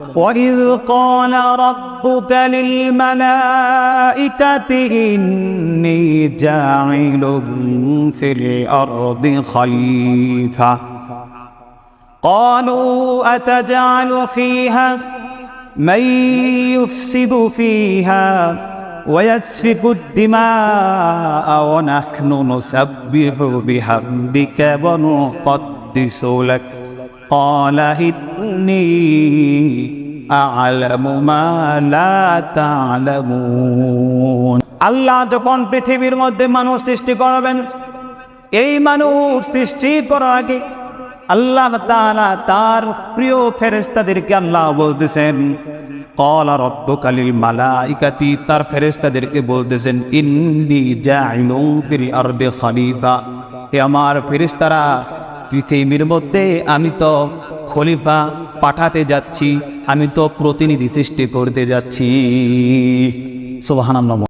وَإِذْ قَالَ رَبُّكَ لِلْمَلَائِكَةِ إِنِّي جَاعِلٌ فِي الْأَرْضِ خَلِيفَةً قَالُوا أَتَجْعَلُ فِيهَا مَن يُفْسِدُ فِيهَا وَيَسْفِكُ الدِّمَاءَ وَنَحْنُ نُسَبِّحُ بِحَمْدِكَ وَنُقَدِّسُ لَكَ قال إني أعلم ما لا تعلمون আল্লাহ যখন পৃথিবীর মধ্যে মানুষ সৃষ্টি করবেন, এই মানুষ সৃষ্টি করার আগে আল্লাহ তাআলা তার প্রিয় ফেরেশতাদেরকে আল্লাহ বলতেছেন, ক্বালা রাব্বুকা লিল মালাইকাতি, তার ফেরেশতাদেরকে বলতেছেন, ইন্নী জাইলুন ফিল আরদি খলিফা, হে আমার ফেরেশতারা, পৃথিবীর মধ্যে আমি তো খলিফা পাঠাতে যাচ্ছি, আমি তো প্রতিনিধি সৃষ্টি করতে যাচ্ছি। সুবহানাল্লাহ।